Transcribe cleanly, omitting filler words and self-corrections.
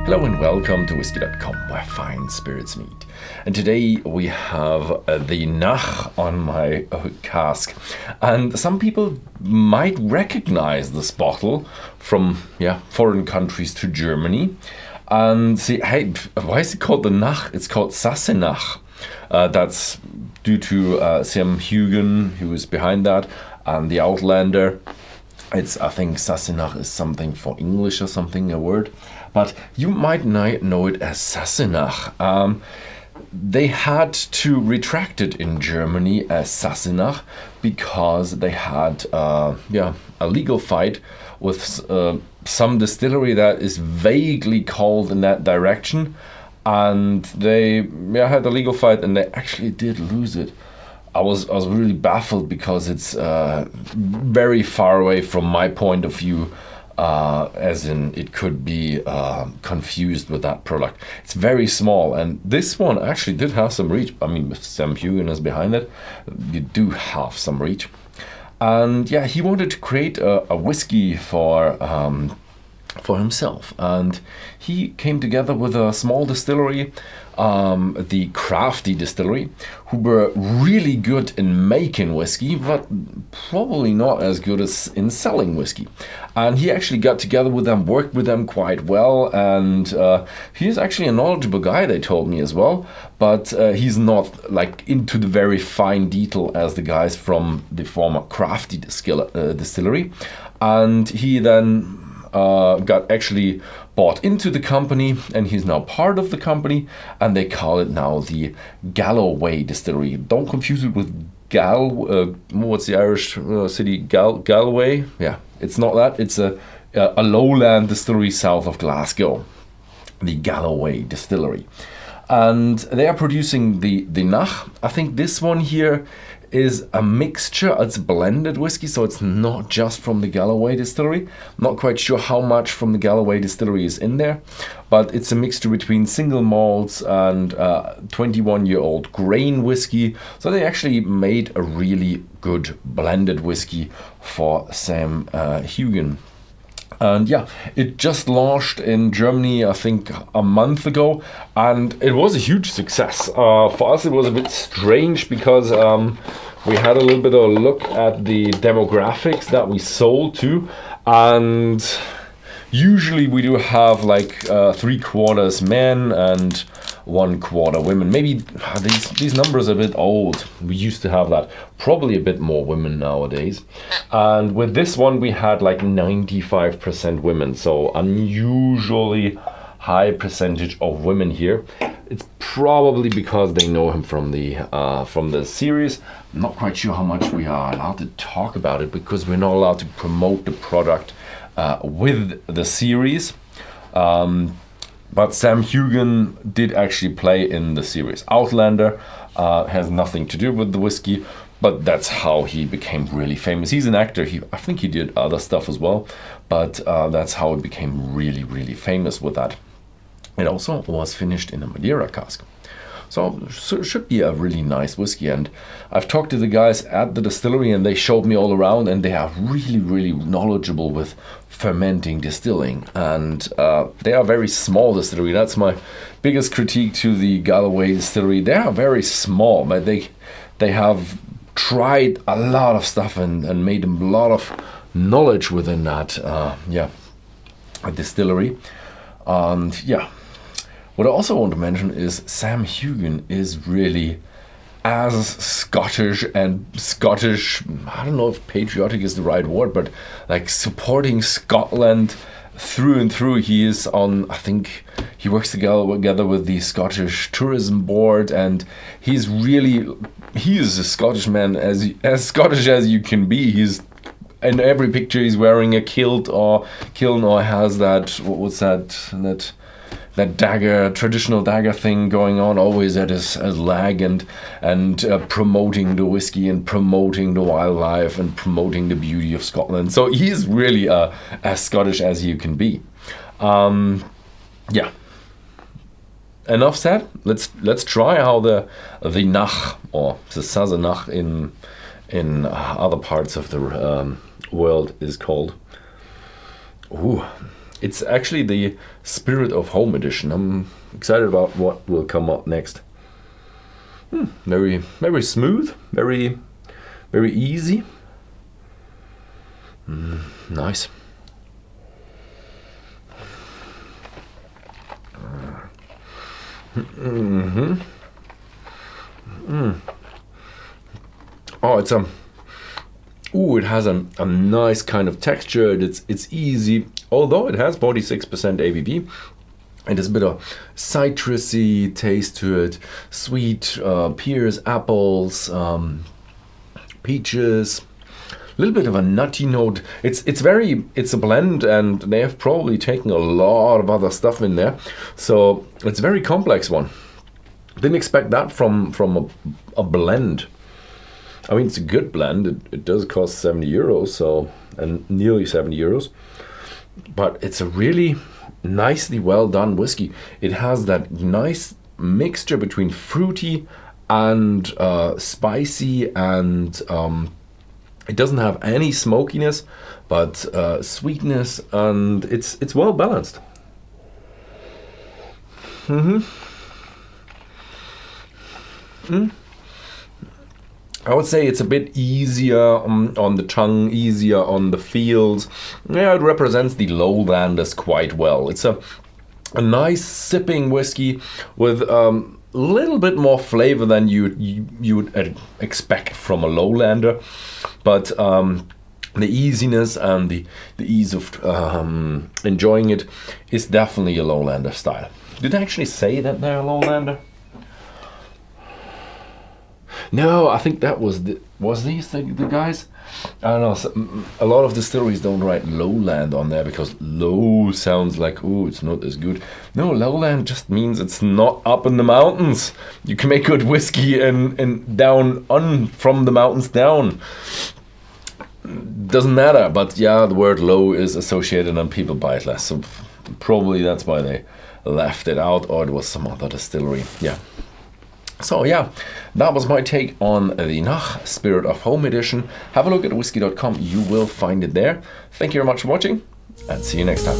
Hello and welcome to Whisky.com, where fine spirits meet. And today we have the Nach on my cask. And some people might recognize this bottle from foreign countries to Germany. And see, hey, why is it called the Nach? It's called Sassenach. That's due to Sam Hugen, who is behind that, and the Outlander. I think Sassenach is something for English or something, a word. But you might not know it as Sassenach. They had to retract it in Germany as Sassenach because they had a legal fight with some distillery that is vaguely called in that direction. And they had a legal fight and they actually did lose it. I was really baffled because it's very far away from my point of view, as in it could be confused with that product. It's very small, and this one actually did have some reach. I mean, if Sam Hugen is behind it, you do have some reach. And yeah, he wanted to create a whiskey for himself, and he came together with a small distillery, the Crafty Distillery, who were really good in making whiskey, but probably not as good as in selling whiskey. And he actually got together with them, worked with them quite well, and he's actually a knowledgeable guy, they told me as well, but he's not like into the very fine detail as the guys from the former Crafty Distillery. And he then got actually bought into the company, and he's now part of the company, and they call it now the Galloway Distillery. Don't confuse it with what's the Irish city? Galloway? Yeah, it's not that. It's a lowland distillery south of Glasgow, the Galloway Distillery. And they are producing the Nach. I think this one here is a mixture. It's blended whiskey, so it's not just from the Galloway Distillery. Not quite sure how much from the Galloway Distillery is in there, but it's a mixture between Single Malts and 21-year-old Grain Whisky. So they actually made a really good blended whiskey for Sam Hugen. And yeah, it just launched in Germany, I think, a month ago, and it was a huge success. For us, it was a bit strange because we had a little bit of a look at the demographics that we sold to, and usually we do have like 3/4 men and 1/4 women. Maybe these numbers are a bit old. We used to have that. Probably a bit more women nowadays. And with this one, we had like 95% women. So unusually high percentage of women here. It's probably because they know him from the series. I'm not quite sure how much we are allowed to talk about it because we're not allowed to promote the product with the series. But Sam Hugen did actually play in the series. Outlander has nothing to do with the whiskey, but that's how he became really famous. He's an actor. I think he did other stuff as well, but that's how he became really, really famous with that. It also was finished in a Madeira cask. So it should be a really nice whiskey. And I've talked to the guys at the distillery, and they showed me all around, and they are really, really knowledgeable with fermenting, distilling. And they are very small distillery. That's my biggest critique to the Galloway Distillery. They are very small, but they have tried a lot of stuff and made a lot of knowledge within that a distillery. And yeah. What I also want to mention is Sam Hugen is really as Scottish, I don't know if patriotic is the right word, but like supporting Scotland through and through. He is on, I think he works together with the Scottish Tourism Board, and he is a Scottish man, as Scottish as you can be. He's in every picture he's wearing a kilt or has that, what's that dagger, traditional dagger thing going on, always at his leg, and promoting the whiskey and promoting the wildlife and promoting the beauty of Scotland. So he's really as Scottish as you can be. Yeah. Enough said. Let's try how the Nach or the Sassenach in other parts of the world is called. Ooh. It's actually the Spirit of Home edition. I'm excited about what will come up next. Very, very smooth, very, very easy. Nice. Oh, it's it has a nice kind of texture. It's easy, although it has 46% ABV. And there's a bit of citrusy taste to it, sweet pears, apples, peaches, a little bit of a nutty note. It's a blend, and they have probably taken a lot of other stuff in there, so it's a very complex one. Didn't expect that from a blend. I mean, it's a good blend. It does cost 70 euros, so, and nearly 70 euros, but it's a really nicely well done whiskey. It has that nice mixture between fruity and spicy, and it doesn't have any smokiness, but sweetness, and it's well balanced. I would say it's a bit easier on the tongue, easier on the feels. Yeah, it represents the lowlanders quite well. It's a nice sipping whiskey with a little bit more flavor than you would expect from a lowlander, but the easiness and the ease of enjoying it is definitely a lowlander style. Did I actually say that they're a lowlander? No, I think that was these the guys? I don't know. A lot of distilleries don't write lowland on there because low sounds like, oh, it's not as good. No, lowland just means it's not up in the mountains. You can make good whiskey and down from the mountains down. Doesn't matter, but yeah, the word low is associated and people buy it less. So probably that's why they left it out, or it was some other distillery. Yeah. So yeah, that was my take on the Nach Spirit of Home edition. Have a look at Whisky.com, you will find it there. Thank you very much for watching, and see you next time.